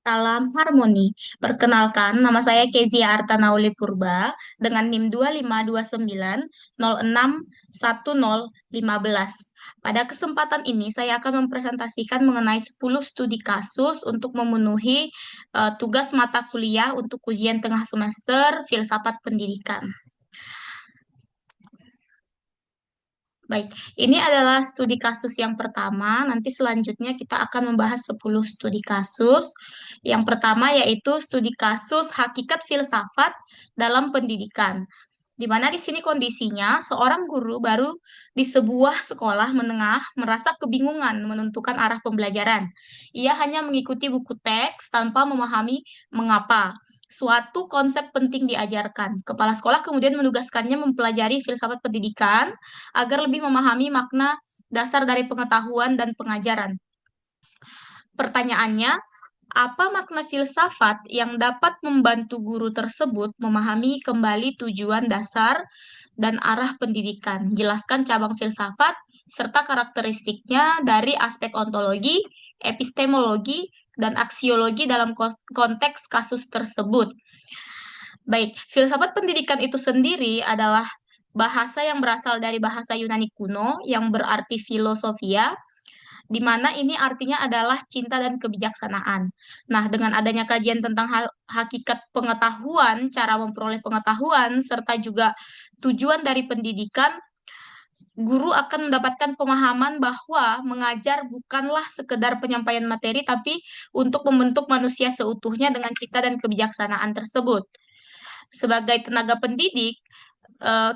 Salam harmoni. Perkenalkan, nama saya Kezia Artanauli Purba dengan NIM 2529 061 015. Pada kesempatan ini, saya akan mempresentasikan mengenai 10 studi kasus untuk memenuhi tugas mata kuliah untuk ujian tengah semester Filsafat Pendidikan. Baik, ini adalah studi kasus yang pertama. Nanti selanjutnya kita akan membahas 10 studi kasus. Yang pertama yaitu studi kasus hakikat filsafat dalam pendidikan. Di mana di sini kondisinya seorang guru baru di sebuah sekolah menengah merasa kebingungan menentukan arah pembelajaran. Ia hanya mengikuti buku teks tanpa memahami mengapa. Suatu konsep penting diajarkan. Kepala sekolah kemudian menugaskannya mempelajari filsafat pendidikan agar lebih memahami makna dasar dari pengetahuan dan pengajaran. Pertanyaannya, apa makna filsafat yang dapat membantu guru tersebut memahami kembali tujuan dasar dan arah pendidikan? Jelaskan cabang filsafat serta karakteristiknya dari aspek ontologi, epistemologi, dan aksiologi dalam konteks kasus tersebut. Baik, filsafat pendidikan itu sendiri adalah bahasa yang berasal dari bahasa Yunani kuno yang berarti filosofia, di mana ini artinya adalah cinta dan kebijaksanaan. Nah, dengan adanya kajian tentang hakikat pengetahuan, cara memperoleh pengetahuan, serta juga tujuan dari pendidikan, guru akan mendapatkan pemahaman bahwa mengajar bukanlah sekedar penyampaian materi, tapi untuk membentuk manusia seutuhnya dengan cinta dan kebijaksanaan tersebut. Sebagai tenaga pendidik,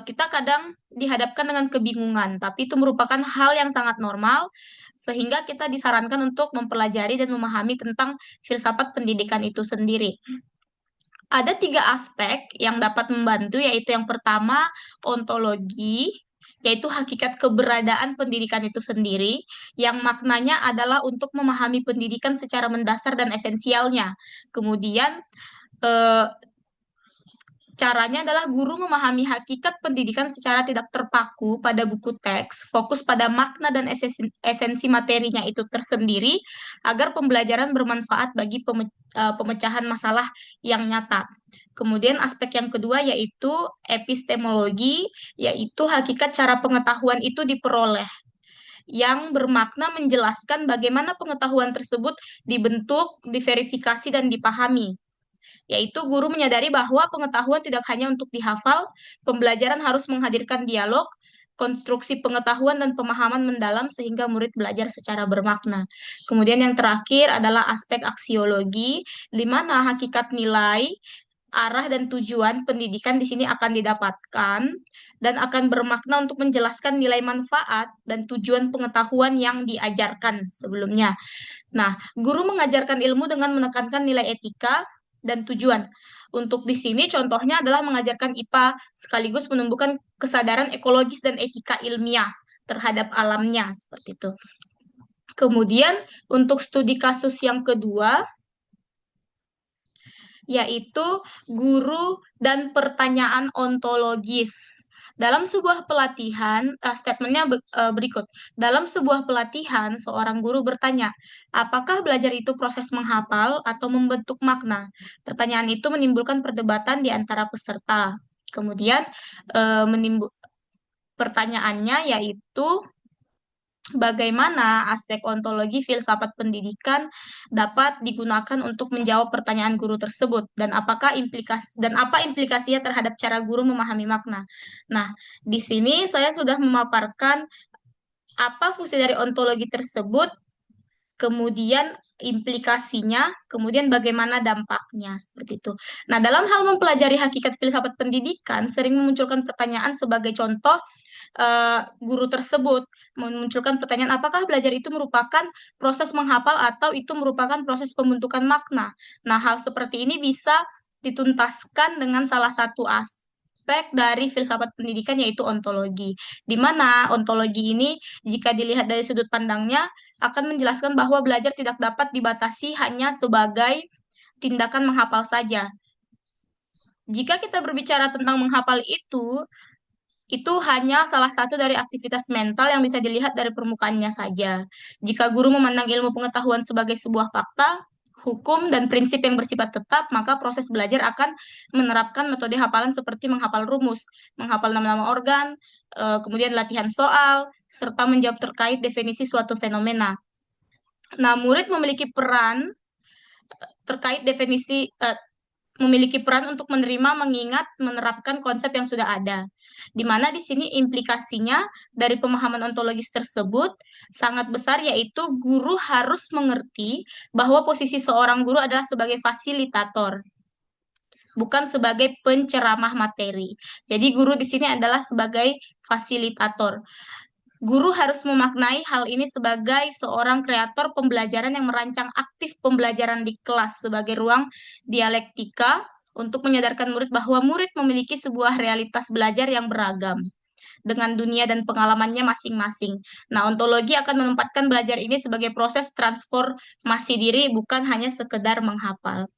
kita kadang dihadapkan dengan kebingungan, tapi itu merupakan hal yang sangat normal, sehingga kita disarankan untuk mempelajari dan memahami tentang filsafat pendidikan itu sendiri. Ada tiga aspek yang dapat membantu, yaitu yang pertama, ontologi, yaitu hakikat keberadaan pendidikan itu sendiri, yang maknanya adalah untuk memahami pendidikan secara mendasar dan esensialnya. Kemudian, eh, caranya adalah guru memahami hakikat pendidikan secara tidak terpaku pada buku teks, fokus pada makna dan esensi materinya itu tersendiri, agar pembelajaran bermanfaat bagi pemecahan masalah yang nyata. Kemudian aspek yang kedua yaitu epistemologi, yaitu hakikat cara pengetahuan itu diperoleh, yang bermakna menjelaskan bagaimana pengetahuan tersebut dibentuk, diverifikasi, dan dipahami, yaitu guru menyadari bahwa pengetahuan tidak hanya untuk dihafal, pembelajaran harus menghadirkan dialog, konstruksi pengetahuan dan pemahaman mendalam sehingga murid belajar secara bermakna. Kemudian yang terakhir adalah aspek aksiologi, di mana hakikat nilai, arah dan tujuan pendidikan di sini akan didapatkan dan akan bermakna untuk menjelaskan nilai manfaat dan tujuan pengetahuan yang diajarkan sebelumnya. Nah, guru mengajarkan ilmu dengan menekankan nilai etika dan tujuan. Untuk di sini contohnya adalah mengajarkan IPA sekaligus menumbuhkan kesadaran ekologis dan etika ilmiah terhadap alamnya, seperti itu. Kemudian untuk studi kasus yang kedua, yaitu guru dan pertanyaan ontologis. Dalam sebuah pelatihan, statementnya berikut. Dalam sebuah pelatihan, seorang guru bertanya, apakah belajar itu proses menghafal atau membentuk makna? Pertanyaan itu menimbulkan perdebatan di antara peserta. Kemudian, pertanyaannya yaitu, bagaimana aspek ontologi filsafat pendidikan dapat digunakan untuk menjawab pertanyaan guru tersebut dan apa implikasinya terhadap cara guru memahami makna. Nah, di sini saya sudah memaparkan apa fungsi dari ontologi tersebut, kemudian implikasinya, kemudian bagaimana dampaknya, seperti itu. Nah, dalam hal mempelajari hakikat filsafat pendidikan, sering memunculkan pertanyaan sebagai contoh, guru tersebut memunculkan pertanyaan, apakah belajar itu merupakan proses menghafal atau itu merupakan proses pembentukan makna. Nah, hal seperti ini bisa dituntaskan dengan salah satu aspek dari filsafat pendidikan, yaitu ontologi. Di mana ontologi ini, jika dilihat dari sudut pandangnya, akan menjelaskan bahwa belajar tidak dapat dibatasi hanya sebagai tindakan menghafal saja. Jika kita berbicara tentang menghafal itu hanya salah satu dari aktivitas mental yang bisa dilihat dari permukaannya saja. Jika guru memandang ilmu pengetahuan sebagai sebuah fakta, hukum, dan prinsip yang bersifat tetap, maka proses belajar akan menerapkan metode hafalan seperti menghafal rumus, menghafal nama-nama organ, kemudian latihan soal, serta menjawab terkait definisi suatu fenomena. Nah, murid memiliki peran untuk menerima, mengingat, menerapkan konsep yang sudah ada. Di mana di sini implikasinya dari pemahaman ontologis tersebut sangat besar, yaitu guru harus mengerti bahwa posisi seorang guru adalah sebagai fasilitator, bukan sebagai penceramah materi. Jadi guru di sini adalah sebagai fasilitator. Guru harus memaknai hal ini sebagai seorang kreator pembelajaran yang merancang aktif pembelajaran di kelas sebagai ruang dialektika untuk menyadarkan murid bahwa murid memiliki sebuah realitas belajar yang beragam dengan dunia dan pengalamannya masing-masing. Nah, ontologi akan menempatkan belajar ini sebagai proses transformasi diri, bukan hanya sekedar menghafal.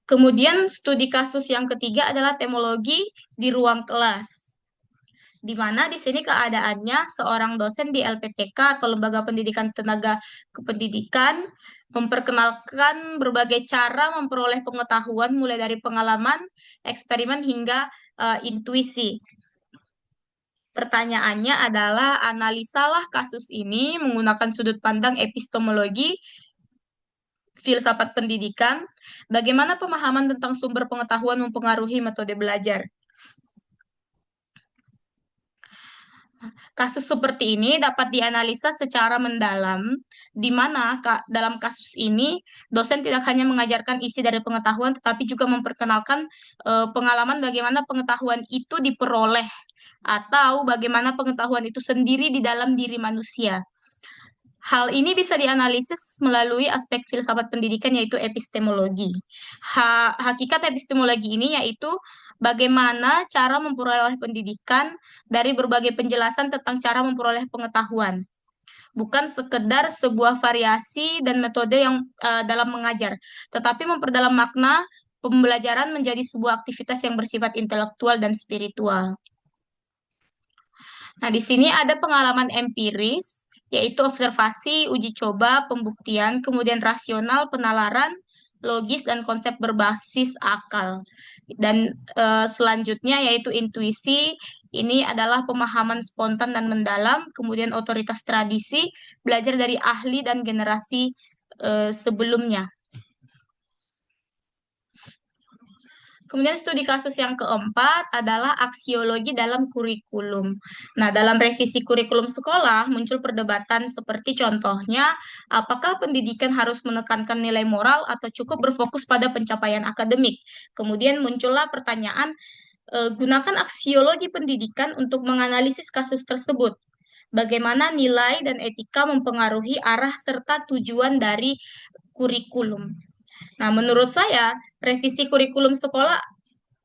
Kemudian studi kasus yang ketiga adalah temologi di ruang kelas, di mana di sini keadaannya seorang dosen di LPTK atau Lembaga Pendidikan Tenaga Kependidikan memperkenalkan berbagai cara memperoleh pengetahuan mulai dari pengalaman, eksperimen hingga intuisi. Pertanyaannya adalah analisalah kasus ini menggunakan sudut pandang epistemologi, filsafat pendidikan, bagaimana pemahaman tentang sumber pengetahuan mempengaruhi metode belajar. Kasus seperti ini dapat dianalisa secara mendalam, di mana dalam kasus ini dosen tidak hanya mengajarkan isi dari pengetahuan, tetapi juga memperkenalkan pengalaman bagaimana pengetahuan itu diperoleh, atau bagaimana pengetahuan itu sendiri di dalam diri manusia. Hal ini bisa dianalisis melalui aspek filsafat pendidikan, yaitu epistemologi. Hakikat epistemologi ini yaitu bagaimana cara memperoleh pendidikan dari berbagai penjelasan tentang cara memperoleh pengetahuan. Bukan sekedar sebuah variasi dan metode yang dalam mengajar, tetapi memperdalam makna pembelajaran menjadi sebuah aktivitas yang bersifat intelektual dan spiritual. Nah, di sini ada pengalaman empiris, yaitu observasi, uji coba, pembuktian, kemudian rasional, penalaran, logis, dan konsep berbasis akal. Dan selanjutnya yaitu intuisi, ini adalah pemahaman spontan dan mendalam, kemudian otoritas tradisi, belajar dari ahli dan generasi sebelumnya. Kemudian studi kasus yang keempat adalah aksiologi dalam kurikulum. Nah, dalam revisi kurikulum sekolah muncul perdebatan seperti contohnya, apakah pendidikan harus menekankan nilai moral atau cukup berfokus pada pencapaian akademik? Kemudian muncullah pertanyaan, gunakan aksiologi pendidikan untuk menganalisis kasus tersebut. Bagaimana nilai dan etika mempengaruhi arah serta tujuan dari kurikulum. Nah, menurut saya, revisi kurikulum sekolah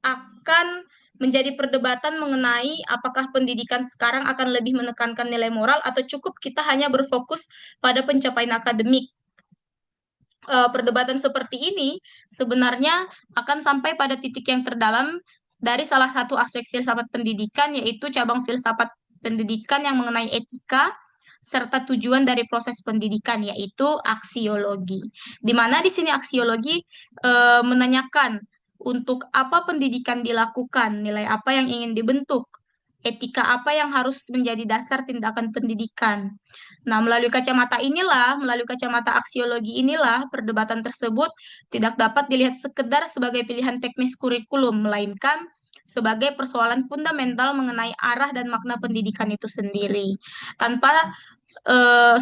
akan menjadi perdebatan mengenai apakah pendidikan sekarang akan lebih menekankan nilai moral atau cukup kita hanya berfokus pada pencapaian akademik. Perdebatan seperti ini sebenarnya akan sampai pada titik yang terdalam dari salah satu aspek filsafat pendidikan, yaitu cabang filsafat pendidikan yang mengenai etika serta tujuan dari proses pendidikan, yaitu aksiologi. Di mana di sini aksiologi menanyakan untuk apa pendidikan dilakukan, nilai apa yang ingin dibentuk, etika apa yang harus menjadi dasar tindakan pendidikan. Nah, melalui kacamata aksiologi inilah, perdebatan tersebut tidak dapat dilihat sekedar sebagai pilihan teknis kurikulum, melainkan sebagai persoalan fundamental mengenai arah dan makna pendidikan itu sendiri. Tanpa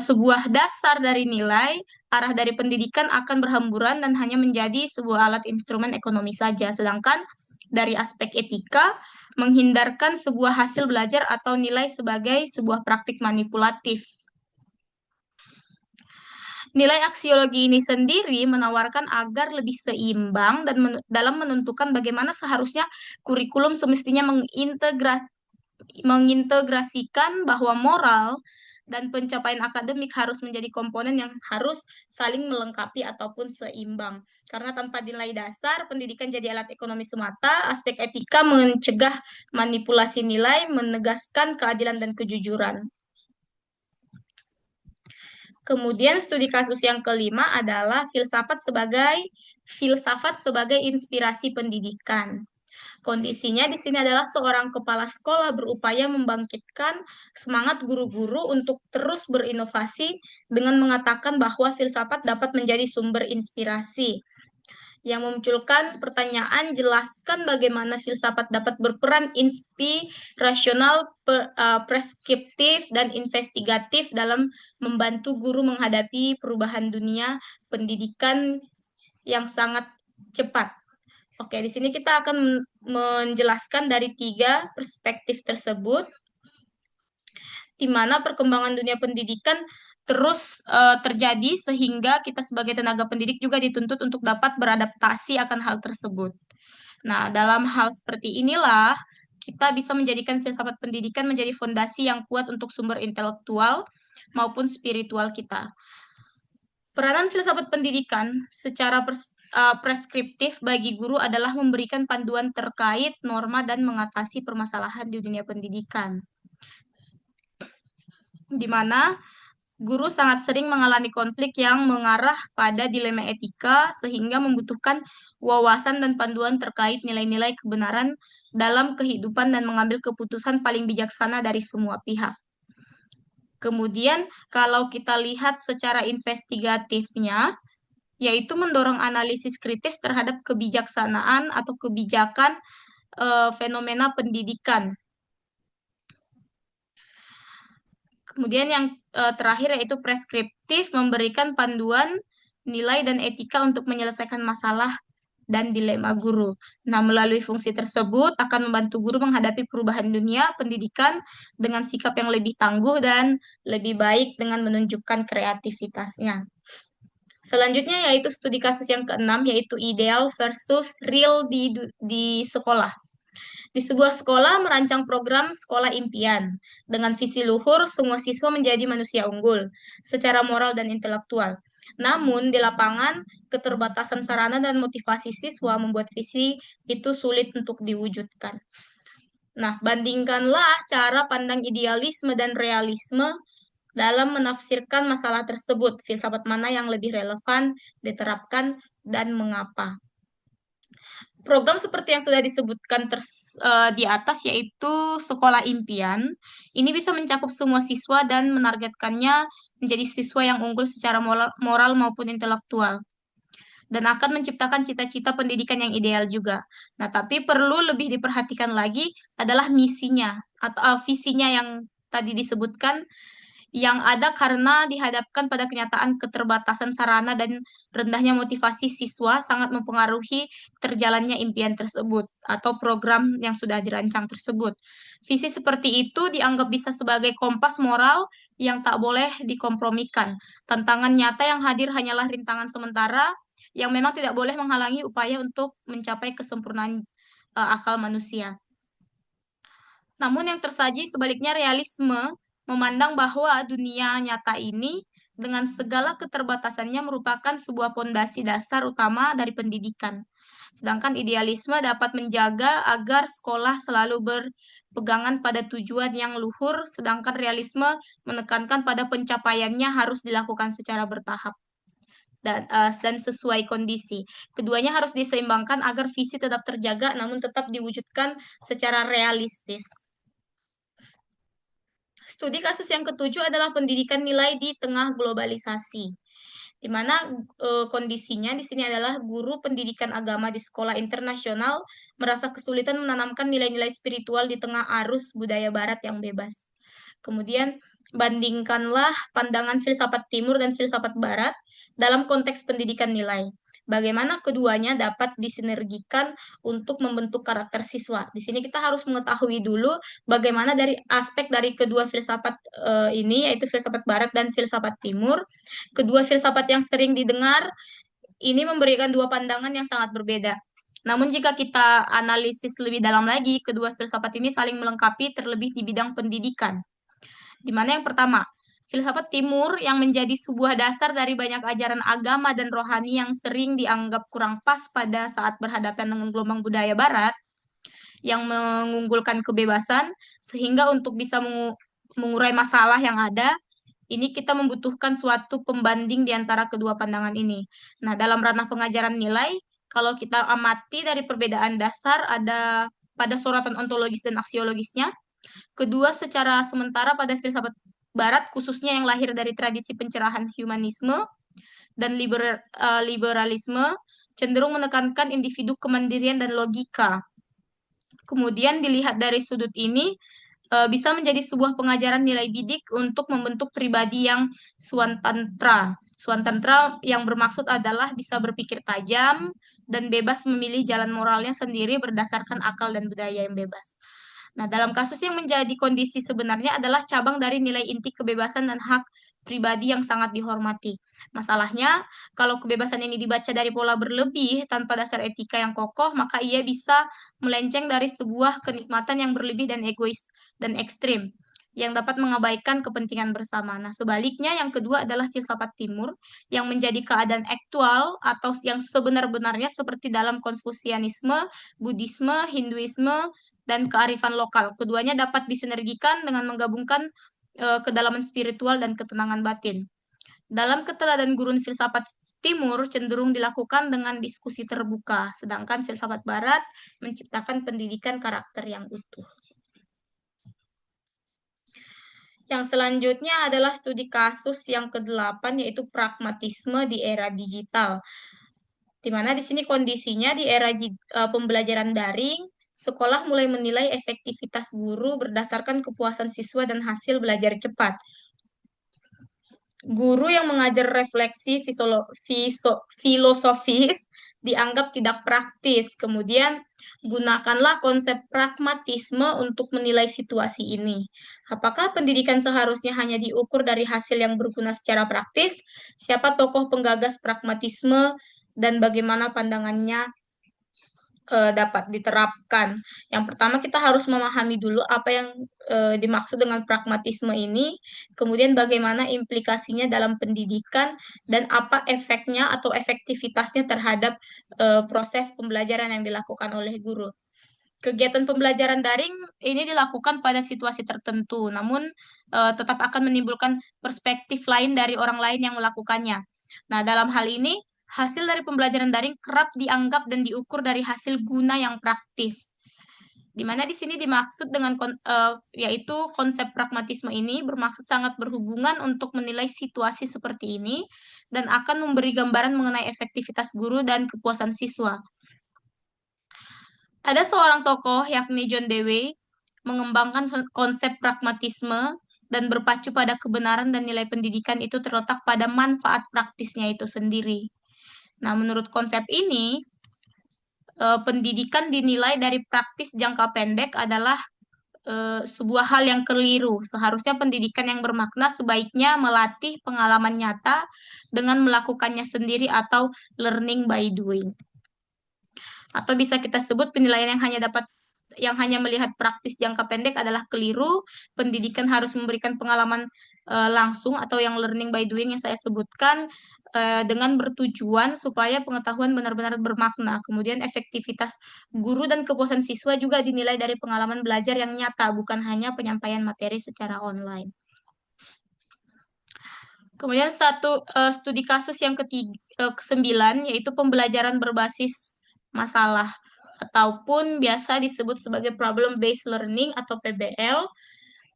sebuah dasar dari nilai, arah dari pendidikan akan berhamburan dan hanya menjadi sebuah alat instrumen ekonomi saja. Sedangkan dari aspek etika, menghindarkan sebuah hasil belajar atau nilai sebagai sebuah praktik manipulatif. Nilai aksiologi ini sendiri menawarkan agar lebih seimbang dan dalam menentukan bagaimana seharusnya kurikulum semestinya mengintegrasikan bahwa moral dan pencapaian akademik harus menjadi komponen yang harus saling melengkapi ataupun seimbang. Karena tanpa nilai dasar, pendidikan jadi alat ekonomi semata, aspek etika mencegah manipulasi nilai, menegaskan keadilan dan kejujuran. Kemudian studi kasus yang kelima adalah filsafat sebagai inspirasi pendidikan. Kondisinya di sini adalah seorang kepala sekolah berupaya membangkitkan semangat guru-guru untuk terus berinovasi dengan mengatakan bahwa filsafat dapat menjadi sumber inspirasi yang memunculkan pertanyaan, jelaskan bagaimana filsafat dapat berperan inspirasional, preskriptif, dan investigatif dalam membantu guru menghadapi perubahan dunia pendidikan yang sangat cepat. Oke, di sini kita akan menjelaskan dari tiga perspektif tersebut, di mana perkembangan dunia pendidikan terus terjadi sehingga kita sebagai tenaga pendidik juga dituntut untuk dapat beradaptasi akan hal tersebut. Nah, dalam hal seperti inilah kita bisa menjadikan filsafat pendidikan menjadi fondasi yang kuat untuk sumber intelektual maupun spiritual kita. Peranan filsafat pendidikan secara preskriptif bagi guru adalah memberikan panduan terkait norma dan mengatasi permasalahan di dunia pendidikan, di mana guru sangat sering mengalami konflik yang mengarah pada dilema etika sehingga membutuhkan wawasan dan panduan terkait nilai-nilai kebenaran dalam kehidupan dan mengambil keputusan paling bijaksana dari semua pihak. Kemudian, kalau kita lihat secara investigatifnya, yaitu mendorong analisis kritis terhadap kebijaksanaan atau kebijakan fenomena pendidikan. Kemudian yang terakhir yaitu preskriptif, memberikan panduan nilai dan etika untuk menyelesaikan masalah dan dilema guru. Nah, melalui fungsi tersebut akan membantu guru menghadapi perubahan dunia pendidikan dengan sikap yang lebih tangguh dan lebih baik dengan menunjukkan kreativitasnya. Selanjutnya yaitu studi kasus yang keenam, yaitu ideal versus real di sekolah. Di sebuah sekolah merancang program sekolah impian. Dengan visi luhur, semua siswa menjadi manusia unggul secara moral dan intelektual. Namun, di lapangan, keterbatasan sarana dan motivasi siswa membuat visi itu sulit untuk diwujudkan. Nah, bandingkanlah cara pandang idealisme dan realisme dalam menafsirkan masalah tersebut. Filsafat mana yang lebih relevan diterapkan dan mengapa? Program seperti yang sudah disebutkan di atas yaitu sekolah impian, ini bisa mencakup semua siswa dan menargetkannya menjadi siswa yang unggul secara moral maupun intelektual dan akan menciptakan cita-cita pendidikan yang ideal juga. Nah, tapi perlu lebih diperhatikan lagi adalah misinya atau visinya yang tadi disebutkan yang ada karena dihadapkan pada kenyataan keterbatasan sarana dan rendahnya motivasi siswa sangat mempengaruhi terjalannya impian tersebut atau program yang sudah dirancang tersebut. Visi seperti itu dianggap bisa sebagai kompas moral yang tak boleh dikompromikan. Tantangan nyata yang hadir hanyalah rintangan sementara yang memang tidak boleh menghalangi upaya untuk mencapai kesempurnaan akal manusia. Namun yang tersaji sebaliknya realisme memandang bahwa dunia nyata ini dengan segala keterbatasannya merupakan sebuah pondasi dasar utama dari pendidikan. Sedangkan idealisme dapat menjaga agar sekolah selalu berpegangan pada tujuan yang luhur, sedangkan realisme menekankan pada pencapaiannya harus dilakukan secara bertahap dan sesuai kondisi. Keduanya harus diseimbangkan agar visi tetap terjaga namun tetap diwujudkan secara realistis. Studi kasus yang ketujuh adalah pendidikan nilai di tengah globalisasi, di mana kondisinya di sini adalah guru pendidikan agama di sekolah internasional merasa kesulitan menanamkan nilai-nilai spiritual di tengah arus budaya barat yang bebas. Kemudian, bandingkanlah pandangan filsafat timur dan filsafat barat dalam konteks pendidikan nilai. Bagaimana keduanya dapat disinergikan untuk membentuk karakter siswa. Di sini kita harus mengetahui dulu bagaimana dari aspek dari kedua filsafat ini, yaitu filsafat barat dan filsafat timur. Kedua filsafat yang sering didengar ini memberikan dua pandangan yang sangat berbeda. Namun jika kita analisis lebih dalam lagi, kedua filsafat ini saling melengkapi terlebih di bidang pendidikan. Di mana yang pertama, filsafat timur yang menjadi sebuah dasar dari banyak ajaran agama dan rohani yang sering dianggap kurang pas pada saat berhadapan dengan gelombang budaya barat yang mengunggulkan kebebasan, sehingga untuk bisa mengurai masalah yang ada, Ini kita membutuhkan suatu pembanding di antara kedua pandangan ini. Nah, dalam ranah pengajaran nilai, kalau kita amati dari perbedaan dasar ada pada sorotan ontologis dan aksiologisnya, kedua secara sementara pada filsafat Barat, khususnya yang lahir dari tradisi pencerahan humanisme dan liberalisme, cenderung menekankan individu kemandirian dan logika. Kemudian dilihat dari sudut ini, bisa menjadi sebuah pengajaran nilai bidik untuk membentuk pribadi yang swantantra. Swantantra yang bermaksud adalah bisa berpikir tajam dan bebas memilih jalan moralnya sendiri berdasarkan akal dan budaya yang bebas. Nah, dalam kasus yang menjadi kondisi sebenarnya adalah cabang dari nilai inti kebebasan dan hak pribadi yang sangat dihormati. Masalahnya, kalau kebebasan ini dibaca dari pola berlebih tanpa dasar etika yang kokoh, maka ia bisa melenceng dari sebuah kenikmatan yang berlebih dan egois dan ekstrim yang dapat mengabaikan kepentingan bersama. Nah, sebaliknya yang kedua adalah filsafat timur yang menjadi keadaan aktual atau yang sebenar-benarnya seperti dalam Konfusianisme, Buddhisme, Hinduisme, dan kearifan lokal. Keduanya dapat disinergikan dengan menggabungkan kedalaman spiritual dan ketenangan batin. Dalam keteladan gurun filsafat Timur cenderung dilakukan dengan diskusi terbuka, sedangkan filsafat Barat menciptakan pendidikan karakter yang utuh. Yang selanjutnya adalah studi kasus yang ke-8, yaitu pragmatisme di era digital. Di mana di sini kondisinya di era pembelajaran daring, sekolah mulai menilai efektivitas guru berdasarkan kepuasan siswa dan hasil belajar cepat. Guru yang mengajar refleksi filosofis dianggap tidak praktis. Kemudian, gunakanlah konsep pragmatisme untuk menilai situasi ini. Apakah pendidikan seharusnya hanya diukur dari hasil yang berguna secara praktis? Siapa tokoh penggagas pragmatisme dan bagaimana pandangannya dapat diterapkan. Yang pertama kita harus memahami dulu apa yang dimaksud dengan pragmatisme ini, kemudian bagaimana implikasinya dalam pendidikan dan apa efeknya atau efektivitasnya terhadap proses pembelajaran yang dilakukan oleh guru. Kegiatan pembelajaran daring ini dilakukan pada situasi tertentu, namun tetap akan menimbulkan perspektif lain dari orang lain yang melakukannya. Nah, dalam hal ini hasil dari pembelajaran daring kerap dianggap dan diukur dari hasil guna yang praktis. Di mana di sini dimaksud dengan yaitu konsep pragmatisme ini bermaksud sangat berhubungan untuk menilai situasi seperti ini dan akan memberi gambaran mengenai efektivitas guru dan kepuasan siswa. Ada seorang tokoh yakni John Dewey mengembangkan konsep pragmatisme dan berpacu pada kebenaran dan nilai pendidikan itu terletak pada manfaat praktisnya itu sendiri. Nah, menurut konsep ini, pendidikan dinilai dari praktis jangka pendek adalah sebuah hal yang keliru. Seharusnya pendidikan yang bermakna sebaiknya melatih pengalaman nyata dengan melakukannya sendiri atau learning by doing. Atau bisa kita sebut penilaian yang hanya melihat praktis jangka pendek adalah keliru. Pendidikan harus memberikan pengalaman langsung atau yang learning by doing yang saya sebutkan dengan bertujuan supaya pengetahuan benar-benar bermakna. Kemudian efektivitas guru dan kepuasan siswa juga dinilai dari pengalaman belajar yang nyata, bukan hanya penyampaian materi secara online. Kemudian studi kasus yang ke-9 yaitu pembelajaran berbasis masalah ataupun biasa disebut sebagai problem based learning atau PBL,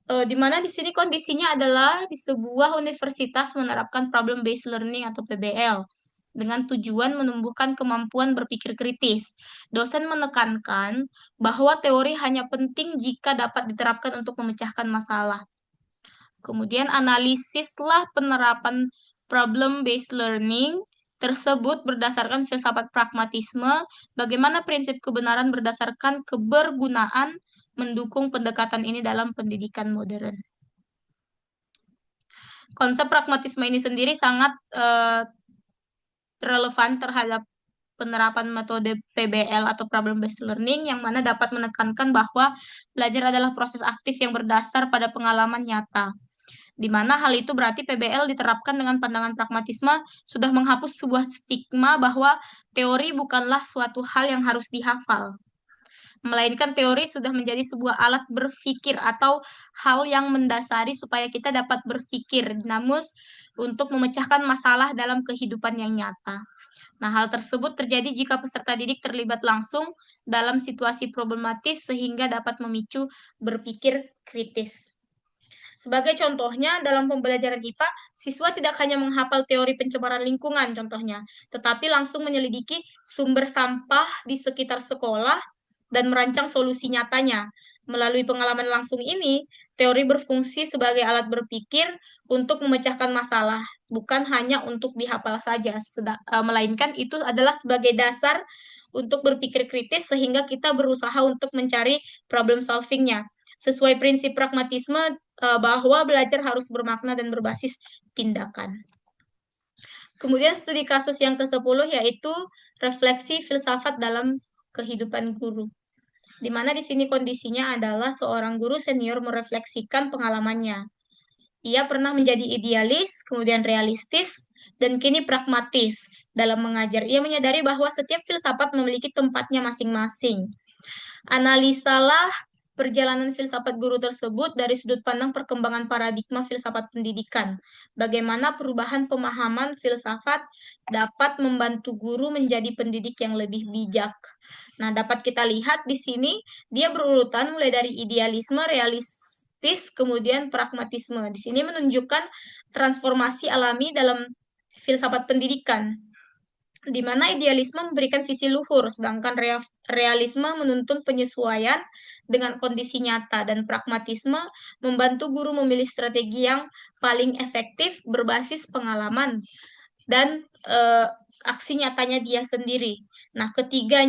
di mana di sini kondisinya adalah di sebuah universitas menerapkan problem based learning atau PBL dengan tujuan menumbuhkan kemampuan berpikir kritis. Dosen menekankan bahwa teori hanya penting jika dapat diterapkan untuk memecahkan masalah. Kemudian analisislah penerapan problem based learning tersebut berdasarkan filsafat pragmatisme, bagaimana prinsip kebenaran berdasarkan kebergunaan mendukung pendekatan ini dalam pendidikan modern. Konsep pragmatisme ini sendiri sangat relevan terhadap penerapan metode PBL atau problem based learning yang mana dapat menekankan bahwa belajar adalah proses aktif yang berdasar pada pengalaman nyata. Di mana hal itu berarti PBL diterapkan dengan pandangan pragmatisme sudah menghapus sebuah stigma bahwa teori bukanlah suatu hal yang harus dihafal. melainkan teori sudah menjadi sebuah alat berpikir atau hal yang mendasari supaya kita dapat berpikir, namun untuk memecahkan masalah dalam kehidupan yang nyata. Nah, hal tersebut terjadi jika peserta didik terlibat langsung dalam situasi problematis sehingga dapat memicu berpikir kritis. Sebagai contohnya, dalam pembelajaran IPA, siswa tidak hanya menghafal teori pencemaran lingkungan contohnya, tetapi langsung menyelidiki sumber sampah di sekitar sekolah dan merancang solusi nyatanya. Melalui pengalaman langsung ini, teori berfungsi sebagai alat berpikir untuk memecahkan masalah, bukan hanya untuk dihafal saja, melainkan itu adalah sebagai dasar untuk berpikir kritis sehingga kita berusaha untuk mencari problem solving-nya. Sesuai prinsip pragmatisme bahwa belajar harus bermakna dan berbasis tindakan. Kemudian studi kasus yang ke-10 yaitu refleksi filsafat dalam kehidupan guru. Di mana di sini kondisinya adalah seorang guru senior merefleksikan pengalamannya. Ia pernah menjadi idealis, kemudian realistis, dan kini pragmatis dalam mengajar. Ia menyadari bahwa setiap filsafat memiliki tempatnya masing-masing. Analisalah perjalanan filsafat guru tersebut dari sudut pandang perkembangan paradigma filsafat pendidikan. Bagaimana perubahan pemahaman filsafat dapat membantu guru menjadi pendidik yang lebih bijak. Nah, dapat kita lihat di sini dia berurutan mulai dari idealisme, realistis, kemudian pragmatisme. Di sini menunjukkan transformasi alami dalam filsafat pendidikan, di mana idealisme memberikan visi luhur, sedangkan realisme menuntun penyesuaian dengan kondisi nyata, dan pragmatisme membantu guru memilih strategi yang paling efektif berbasis pengalaman dan aksi nyatanya dia sendiri. Nah, ketiga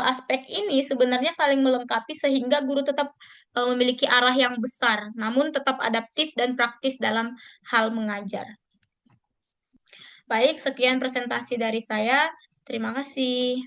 aspek ini sebenarnya saling melengkapi sehingga guru tetap memiliki arah yang besar, namun tetap adaptif dan praktis dalam hal mengajar. Baik, sekian presentasi dari saya. Terima kasih.